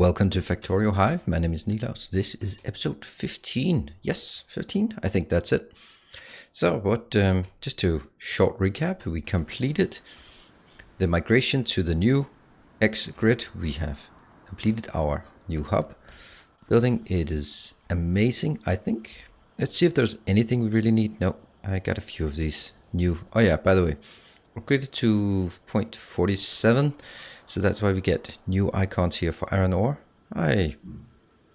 Welcome to Factorio Hive. My name is Nilaus. This is episode 15. Yes, 15. I think that's it. So just to short recap, we completed the migration to the new X grid. We have completed our new hub building. It is amazing, I think. Let's see if there's anything we really need. No, I got a few of these new. Oh yeah, by the way, upgraded to 0.47. So that's why we get new icons here for iron ore.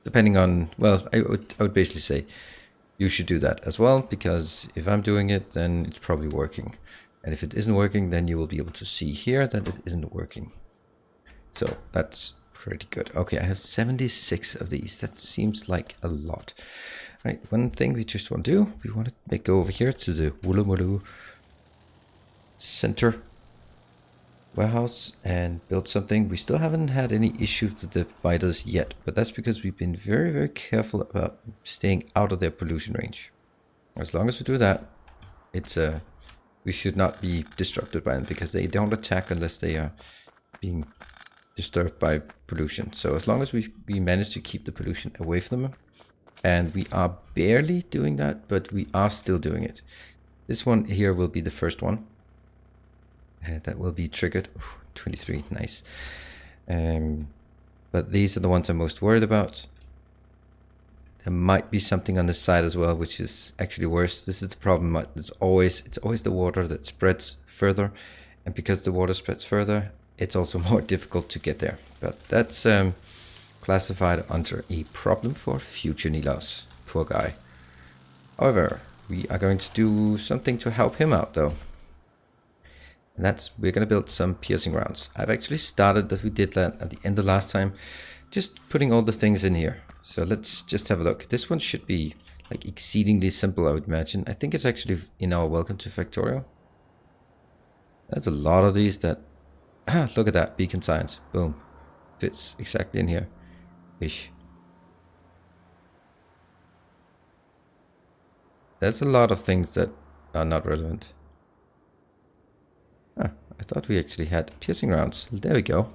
Depending on, well, I would basically say you should do that as well, because if I'm doing it, then it's probably working. And if it isn't working, then you will be able to see here that it isn't working. So that's pretty good. Okay, I have 76 of these. That seems like a lot. Right, one thing we just want to do, we want to go over here to the Woolamulu Center warehouse and build something. We still haven't had any issues with the spiders yet, but that's because we've been very, very careful about staying out of their pollution range. As long as we do that, we should not be disrupted by them, because they don't attack unless they are being disturbed by pollution. So as long as we manage to keep the pollution away from them, and we are barely doing that, but we are still doing it. This one here will be the first one. That will be triggered. Ooh, 23, nice. But these are the ones I'm most worried about. There might be something on this side as well, which is actually worse. This is the problem. It's always the water that spreads further, and because the water spreads further, it's also more difficult to get there. But that's classified under a problem for future Nilaus. Poor guy. However, we are going to do something to help him out, though. And we're going to build some piercing rounds. I've actually started that. We did that at the end of last time, just putting all the things in here. So let's just have a look. This one should be like exceedingly simple, I would imagine. I think it's actually in our Welcome to Factorio. There's a lot of these that, look at that, beacon science, boom, fits exactly in here, ish. There's a lot of things that are not relevant. I thought we actually had piercing rounds. There we go.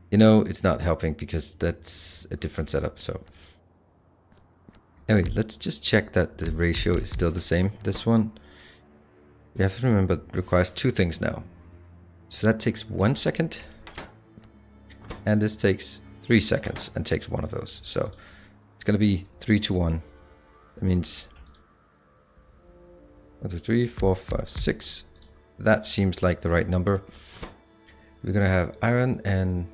You know, it's not helping because that's a different setup. So anyway, let's just check that the ratio is still the same. This one, you have to remember, it requires two things now. So that takes 1 second. And this takes 3 seconds and takes one of those. So it's going to be 3 to 1. That means 1, 2, 3, 4, 5, 6. That seems like the right number. We're gonna have iron and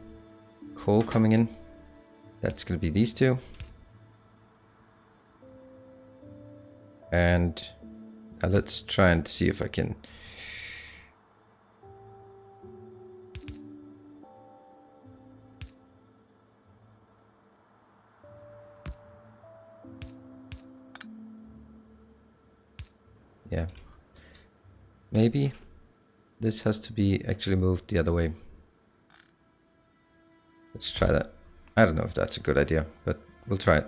coal coming in. That's gonna be these two. And let's try and see if I can. Yeah. Maybe this has to be actually moved the other way. Let's try that. I don't know if that's a good idea, but we'll try it.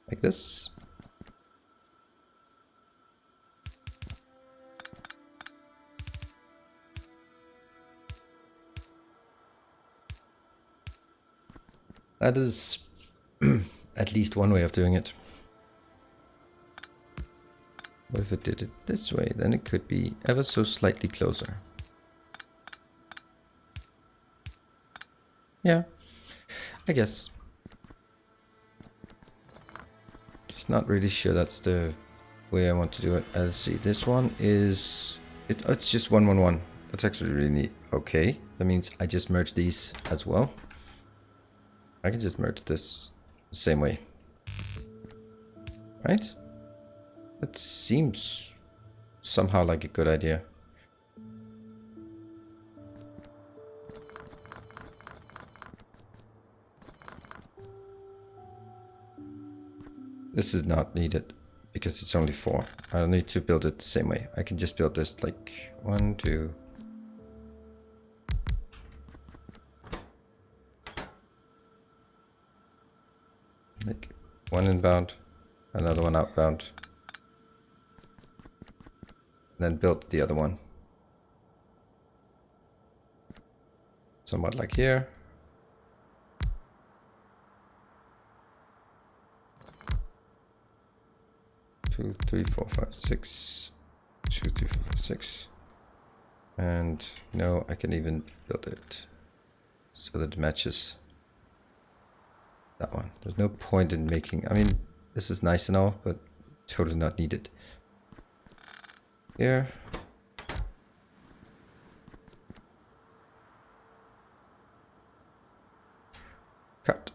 Like this. That is at least one way of doing it. What if it did it this way? Then it could be ever so slightly closer. Yeah, I guess. Just not really sure that's the way I want to do it. Let's see. This one is... it's just 1, 1, 1. That's actually really neat. Okay, that means I just merge these as well. I can just merge this the same way. Right? That seems somehow like a good idea. This is not needed because it's only 4. I don't need to build it the same way. I can just build this like 1, 2. Like one inbound, another one outbound. Then build the other one. somewhat like here. Two, three, four, five, six. 2, 3, 4, 5, 6. And no, I can even build it so that it matches that one. There's no point in making, I mean, this is nice and all, but totally not needed. Here. Cut.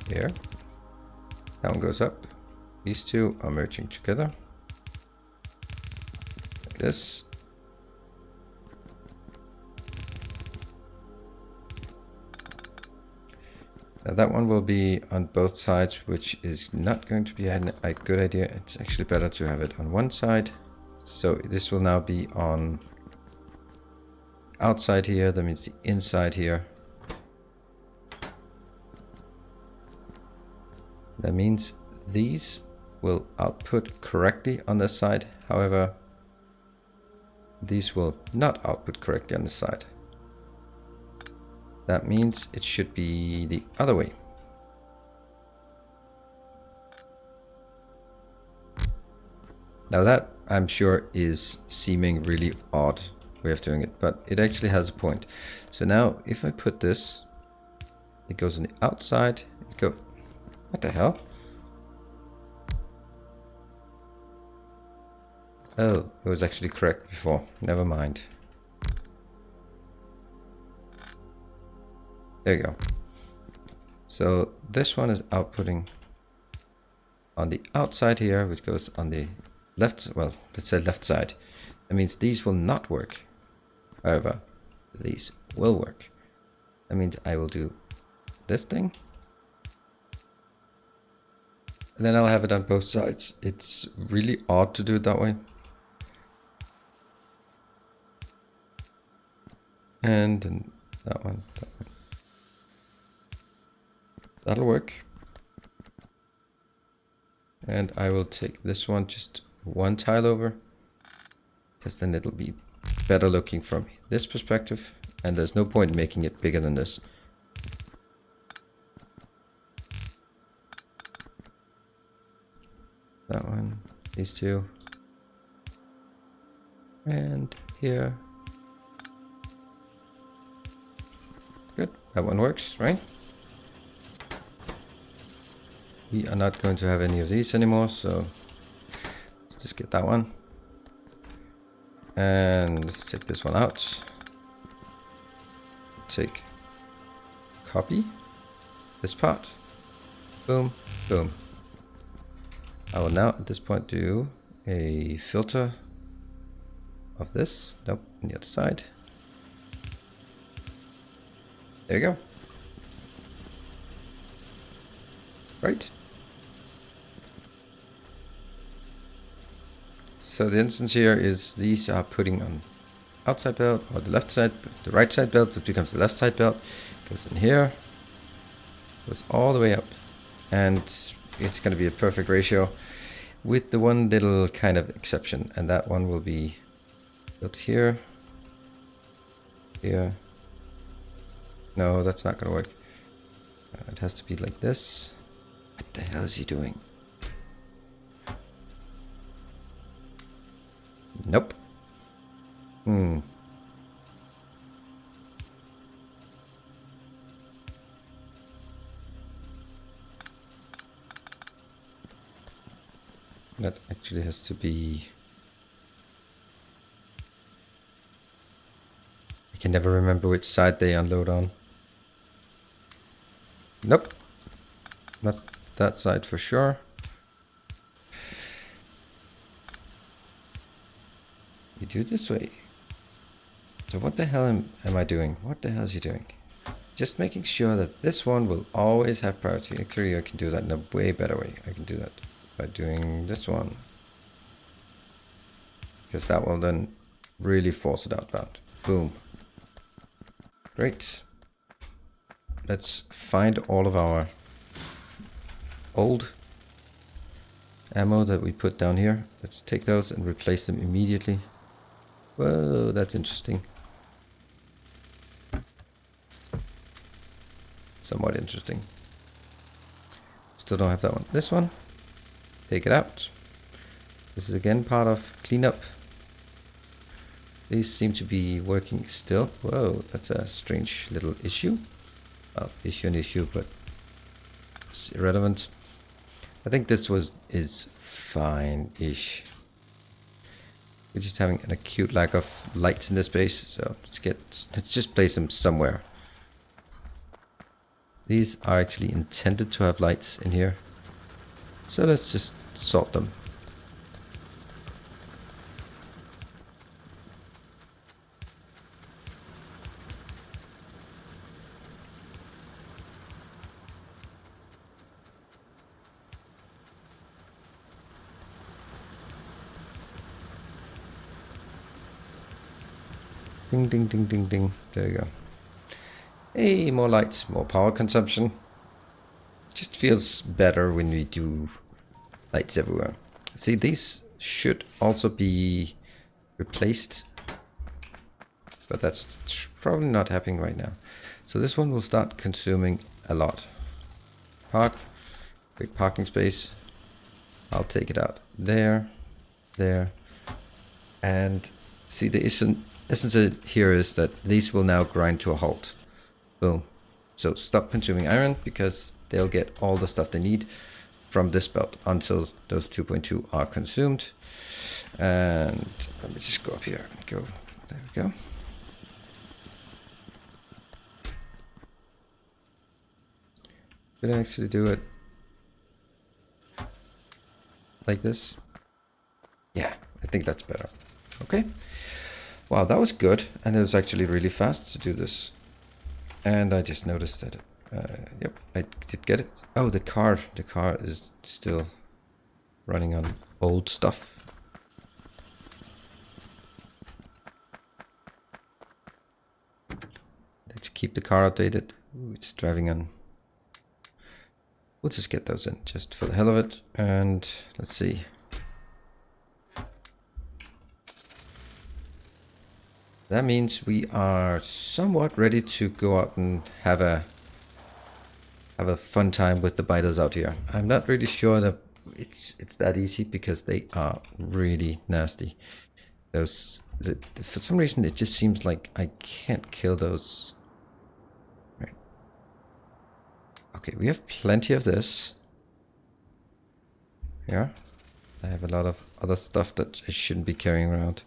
Here. That one goes up. These two are merging together. Like this. Now that one will be on both sides, which is not going to be a good idea. It's actually better to have it on one side. So this will now be on outside here. That means the inside here. That means these will output correctly on this side. However, these will not output correctly on this side. That means it should be the other way. Now that, I'm sure, is seeming really odd way of doing it, but it actually has a point. So now if I put this, it goes on the outside, it goes, what the hell? Oh, it was actually correct before, never mind. There you go. So this one is outputting on the outside here, which goes on the left, well, let's say left side. That means these will not work. However, these will work. That means I will do this thing. And then I'll have it on both sides. It's really odd to do it that way. And then that one, that one. That'll work. And I will take this one just one tile over, because then it'll be better looking from this perspective, and there's no point in making it bigger than this. That one, these two, and here. Good, that one works, right? We are not going to have any of these anymore, so let's just get that one. And let's take this one out. Take, copy this part. Boom, boom. I will now at this point do a filter of this. Nope, on the other side. There you go. Right. So the instance here is these are putting on outside belt, or the left side, the right side belt, which becomes the left side belt, goes in here, goes all the way up, and it's going to be a perfect ratio with the one little kind of exception, and that one will be built here, here. No, that's not going to work. It has to be like this. What the hell is he doing? Nope. That actually has to be... I can never remember which side they unload on. Nope. Not that side for sure. You do it this way. So what the hell am I doing? What the hell is he doing? Just making sure that this one will always have priority. Actually, I can do that in a way better way. I can do that by doing this one, because that will then really force it outbound. Boom. Great. Let's find all of our old ammo that we put down here. Let's take those and replace them immediately. Whoa, that's interesting. Somewhat interesting. Still don't have that one. This one, take it out. This is again part of cleanup. These seem to be working still. Whoa, that's a strange little issue. Well, issue, but it's irrelevant. I think this is fine-ish. We're just having an acute lack of lights in this base, so let's just place them somewhere. These are actually intended to have lights in here, so let's just sort them. Ding, ding, ding, ding, ding. There you go. Hey, more lights, more power consumption. Just feels better when we do lights everywhere. See, these should also be replaced, but that's probably not happening right now. So this one will start consuming a lot. Park, great parking space. I'll take it out there, there, and see the essence here is that these will now grind to a halt. Boom. So stop consuming iron because they'll get all the stuff they need from this belt until those 2.2 are consumed. And let me just go up here and go. There we go. Could I actually do it like this? Yeah, I think that's better. Okay. Wow, that was good. And it was actually really fast to do this. And I just noticed that, yep, I did get it. Oh, the car is still running on old stuff. Let's keep the car updated. Ooh, it's driving on. We'll just get those in just for the hell of it. And let's see. That means we are somewhat ready to go out and have a fun time with the biters out here. I'm not really sure that it's that easy because they are really nasty. For some reason it just seems like I can't kill those. Right. Okay, we have plenty of this. Yeah. I have a lot of other stuff that I shouldn't be carrying around.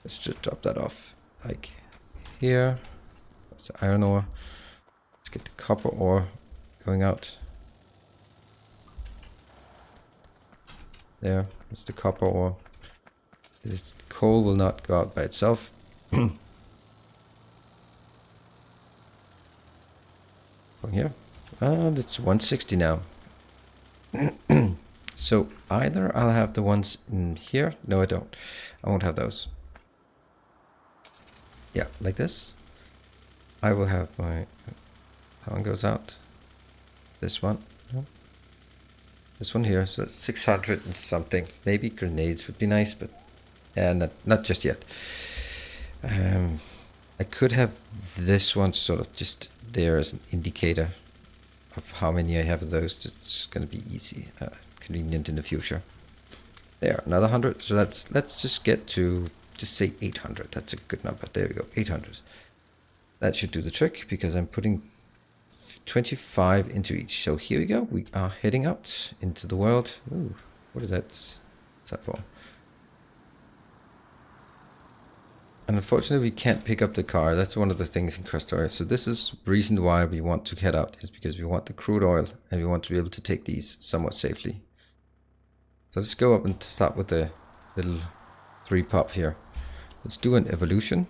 Let's just drop that off, like here. That's the iron ore. Let's get the copper ore going out. There, that's the copper ore. This coal will not go out by itself. Going here. It's 160 now. So either I'll have the ones in here. No, I don't. I won't have those. Yeah, like this. I will have my... That one goes out. This one. No. This one here. So that's 600 and something. Maybe grenades would be nice, but not just yet. I could have this one sort of just there as an indicator of how many I have of those. It's going to be easy, convenient in the future. There, another 100. So let's just get to... Just say 800. That's a good number. There we go. 800. That should do the trick because I'm putting 25 into each. So here we go. We are heading out into the world. Ooh, what is that? What's that for? And unfortunately, we can't pick up the car. That's one of the things in Krastorio. So this is the reason why we want to head out, is because we want the crude oil and we want to be able to take these somewhat safely. So let's go up and start with the little 3 pop here. Let's do an evolution.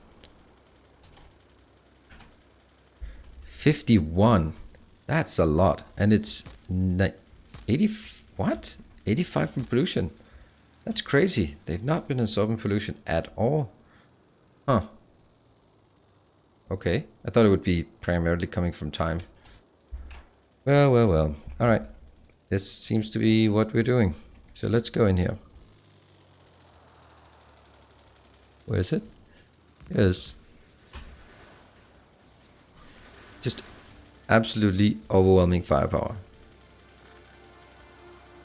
51. That's a lot. And it's 80. What? 85 from pollution. That's crazy. They've not been absorbing pollution at all. Huh. Okay. I thought it would be primarily coming from time. Well. Alright. This seems to be what we're doing. So let's go in here. Where is it? Yes. Just absolutely overwhelming firepower.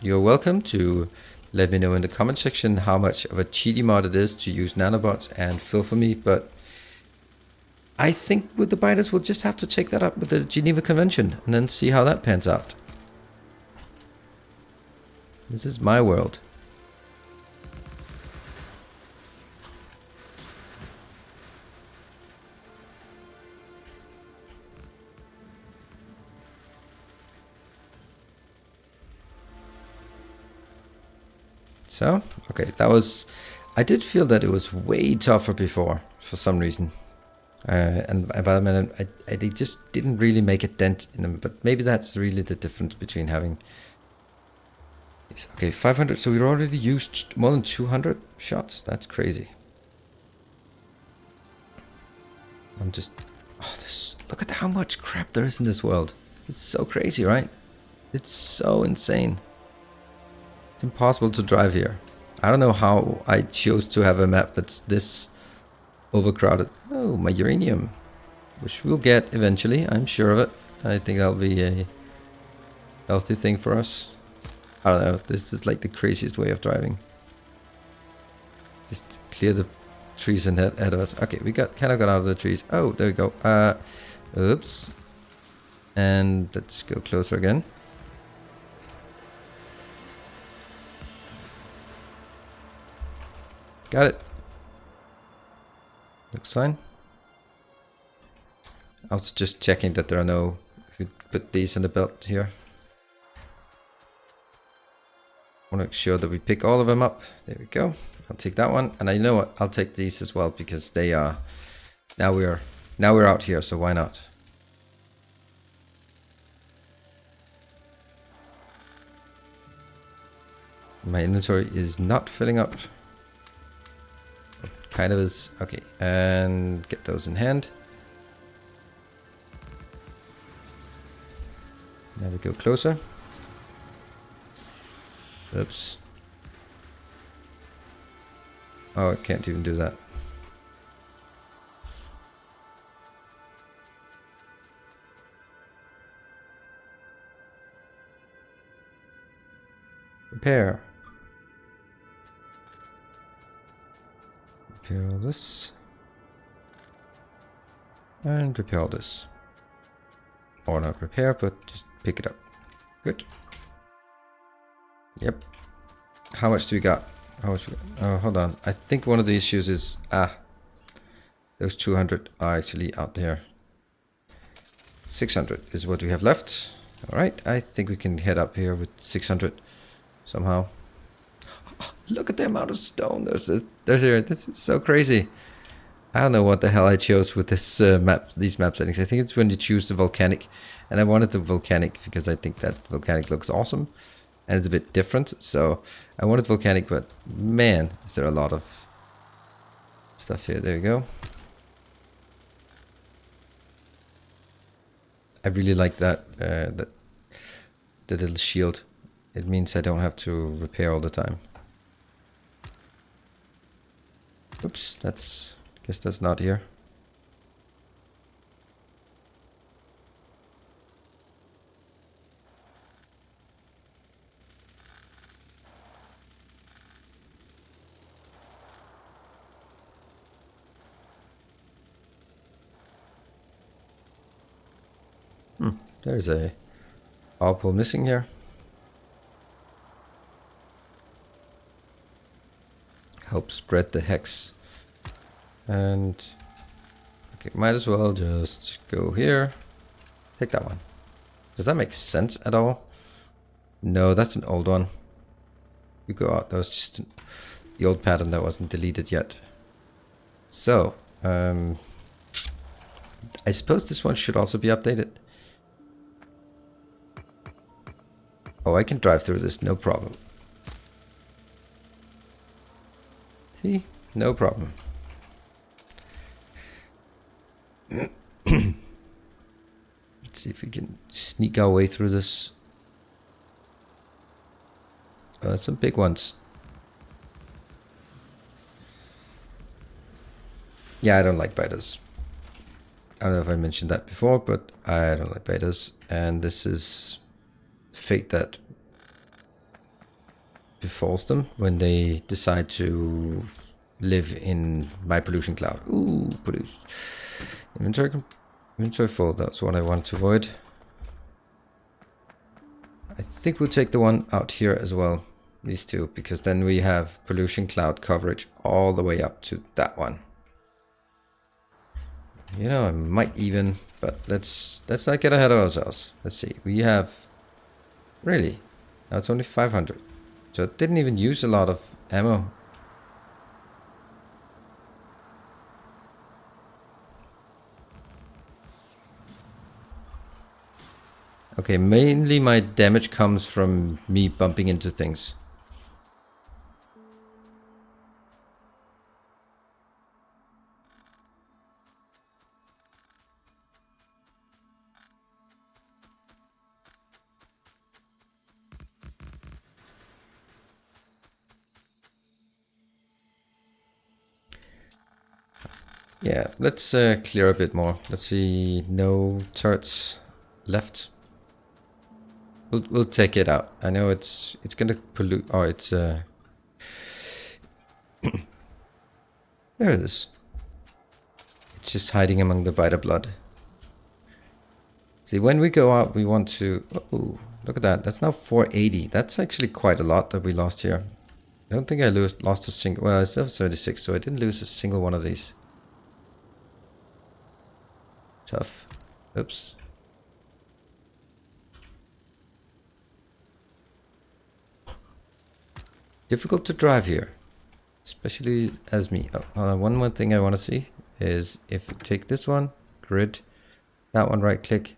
You're welcome to let me know in the comment section how much of a cheaty mod it is to use nanobots and fill for me, but I think with the biters we'll just have to take that up with the Geneva Convention and then see how that pans out. This is my world. So, okay, that was... I did feel that it was way tougher before, for some reason. And by the minute, I just didn't really make a dent in them. But maybe that's really the difference between having... Okay, 500. So we already used more than 200 shots. That's crazy. I'm just... Oh, look at how much crap there is in this world. It's so crazy, right? It's so insane. It's impossible to drive here. I don't know how I chose to have a map that's this overcrowded. Oh, my uranium. Which we'll get eventually, I'm sure of it. I think that'll be a healthy thing for us. I don't know, this is like the craziest way of driving. Just clear the trees ahead of us. Okay, we kind of got out of the trees. Oh, there we go. Oops. And let's go closer again. Got it. Looks fine. I was just checking that there are no... If we put these in the belt here. I want to make sure that we pick all of them up. There we go. I'll take that one. And I know what? I'll take these as well because they are... Now we're out here, so why not? My inventory is not filling up. Kind of is. Okay, and get those in hand. Now we go closer. Oops. Oh, I can't even do that. Repair. Repair all this. And repair all this. Or not repair, but just pick it up. Good. Yep. How much do we got? How much? Oh, hold on. I think one of the issues is those 200 are actually out there. 600 is what we have left. All right. I think we can head up here with 600 somehow. Oh, look at the amount of stone. There's here. This is so crazy. I don't know what the hell I chose with this map. These map settings. I think it's when you choose the volcanic, and I wanted the volcanic because I think that volcanic looks awesome. And it's a bit different, so I wanted volcanic, but man, is there a lot of stuff here. There we go. I really like that, the little shield. It means I don't have to repair all the time. Oops, I guess that's not here. There's a power pole missing here. Help spread the hex. And okay, might as well just go here. Take that one. Does that make sense at all? No, that's an old one. You go out. That was just the old pattern that wasn't deleted yet. So, I suppose this one should also be updated. Oh, I can drive through this, no problem. See? No problem. Let's see if we can sneak our way through this. some big ones. Yeah, I don't like biters. I don't know if I mentioned that before, but I don't like biters. And this is fate that befalls them when they decide to live in my pollution cloud. Ooh, produce. Inventory full, that's what I want to avoid. I think we'll take the one out here as well, these two, because then we have pollution cloud coverage all the way up to that one. You know, I might even, but let's not get ahead of ourselves. Let's see, we have, really, now it's only 500. So it didn't even use a lot of ammo. Okay, mainly my damage comes from me bumping into things. Yeah, let's clear a bit more. Let's see, no turrets left. We'll take it out. I know it's gonna pollute. Oh, it's there it is. It's just hiding among the biter blood. See, when we go out, we want to. Oh, look at that. That's now 480. That's actually quite a lot that we lost here. I don't think I lost a single. Well, I still have 36, so I didn't lose a single one of these. Tough. Oops. Difficult to drive here, especially as me. Oh, one more thing I want to see is if you take this one, grid, that one, right click,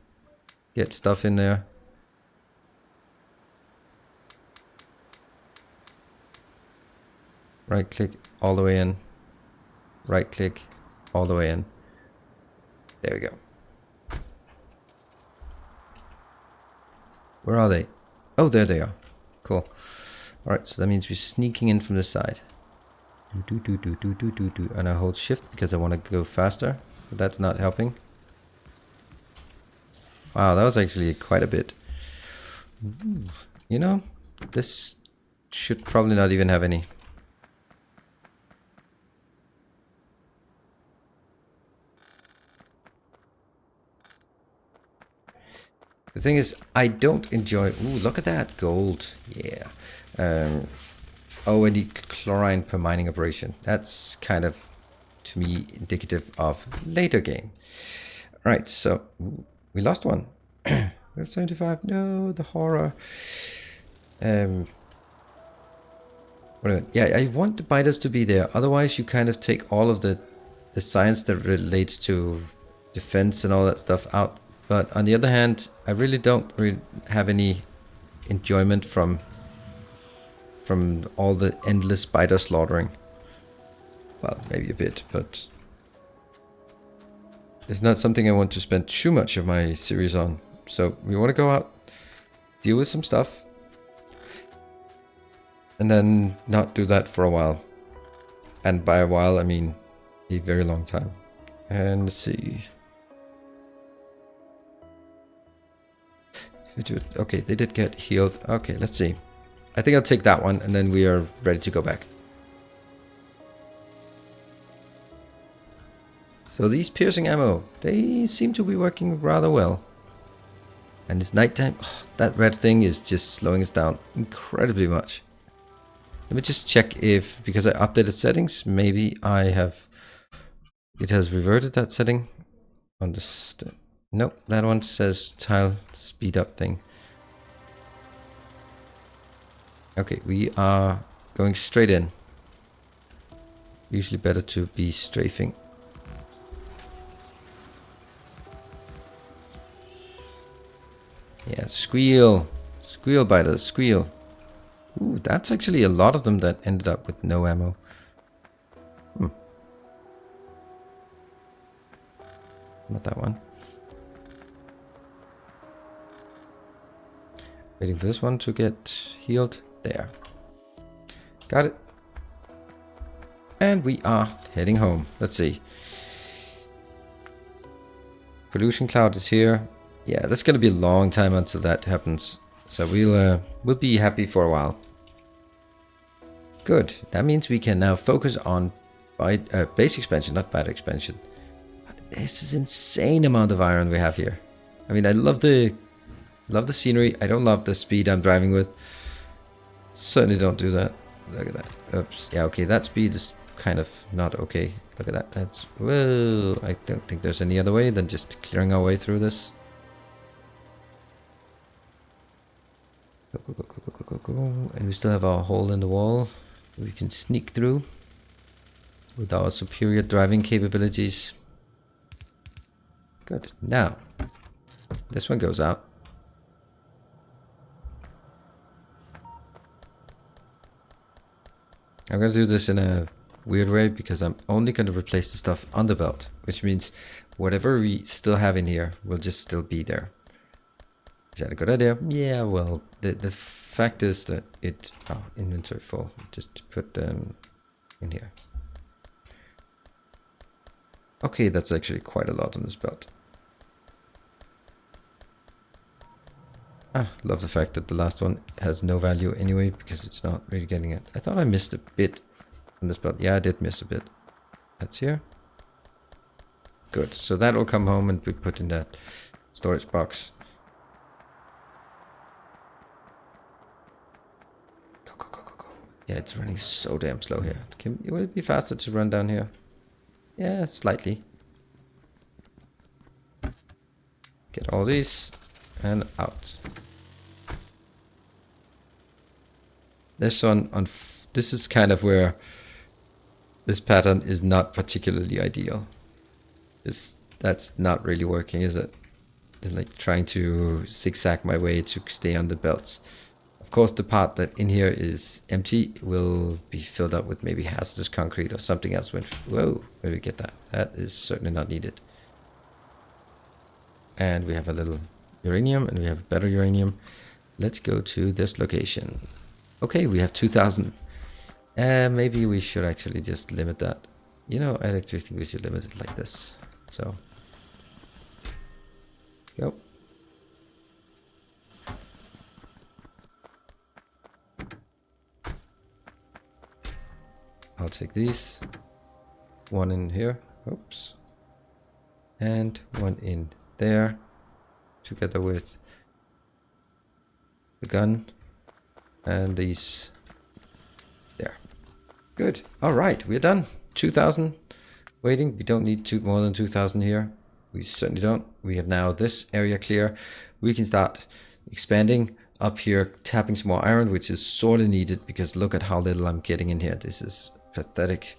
get stuff in there. Right click all the way in, right click all the way in. There we go. Where are they? Oh, there they are. Cool. Alright, so that means we're sneaking in from this side. And I hold shift because I want to go faster. But that's not helping. Wow, that was actually quite a bit. You know, this should probably not even have any. The thing is, I don't enjoy... Ooh, look at that. Gold. Yeah. Oh, and the chlorine per mining operation. That's kind of, to me, indicative of later game. Right, so... Ooh, we lost one. We're 75. No, the horror. Yeah, I want the biters to be there. Otherwise, you kind of take all of the science that relates to defense and all that stuff out. But on the other hand, I really don't have any enjoyment from all the endless biter slaughtering. Well, maybe a bit, but it's not something I want to spend too much of my series on. So we want to go out, deal with some stuff, and then not do that for a while. And by a while, I mean a very long time. And let's see. Okay, they did get healed. Okay, let's see. I think I'll take that one, and then we are ready to go back. So these piercing ammo, they seem to be working rather well. And it's nighttime. Oh, that red thing is just slowing us down incredibly much. Let me just check if, because I updated settings, maybe it has reverted that setting on this. Nope, that one says tile speed up thing. Okay, we are going straight in. Usually better to be strafing. Yeah, squeal. Squeal, biters, squeal. Ooh, that's actually a lot of them that ended up with no ammo. Not that one. Waiting for this one to get healed. There. Got it. And we are heading home. Let's see. Pollution cloud is here. Yeah, that's gonna be a long time until that happens. So we'll be happy for a while. Good. That means we can now focus on base expansion, not byte expansion. But this is insane amount of iron we have here. I mean, I love the scenery. I don't love the speed I'm driving with. Certainly don't do that. Look at that. Oops. Yeah, okay, that speed is kind of not okay. Look at that. That's, whoa. I don't think there's any other way than just clearing our way through this. Go, go, go, go, go, go, go, go. And we still have our hole in the wall. We can sneak through with our superior driving capabilities. Good. Now, this one goes out. I'm going to do this in a weird way because I'm only going to replace the stuff on the belt, which means whatever we still have in here will just still be there. Is that a good idea? Yeah, well, the fact is that it... Oh, inventory full. Just put them in here. Okay, that's actually quite a lot on this belt. Ah, love the fact that the last one has no value anyway, because it's not really getting it. I thought I missed a bit on this belt. Yeah, I did miss a bit. That's here. Good. So that will come home and be put in that storage box. Go, go, go, go, go. Yeah, it's running so damn slow here. Will it be faster to run down here? Yeah, slightly. Get all these and out. This one, this is kind of where this pattern is not particularly ideal. That's not really working, is it? They're like trying to zigzag my way to stay on the belts. Of course, the part that in here is empty will be filled up with maybe hazardous concrete or something else. Whoa, where do we get that? That is certainly not needed. And we have a little uranium, and we have better uranium. Let's go to this location. Okay, we have 2,000. Maybe we should actually just limit that. You know, I actually think we should limit it like this. So, go. I'll take these. One in here. Oops. And one in there. Together with the gun. And these there. Good. All right, we're done. 2,000 waiting. We don't need more than 2,000 here. We certainly don't. We have now this area clear. We can start expanding up here, tapping some more iron, which is sorely needed because look at how little I'm getting in here. This is pathetic.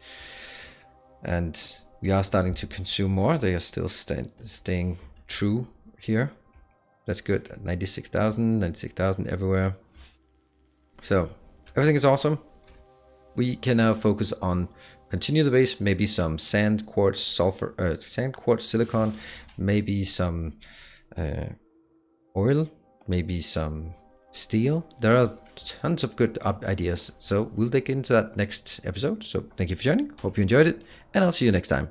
And we are starting to consume more. They are still staying true here. That's good. 96,000 everywhere. So everything is awesome. We can now focus on continue the base, maybe some sand quartz silicon, maybe some oil, maybe some steel. There are tons of good ideas. So we'll dig into that next episode. So thank you for joining. Hope you enjoyed it, and I'll see you next time.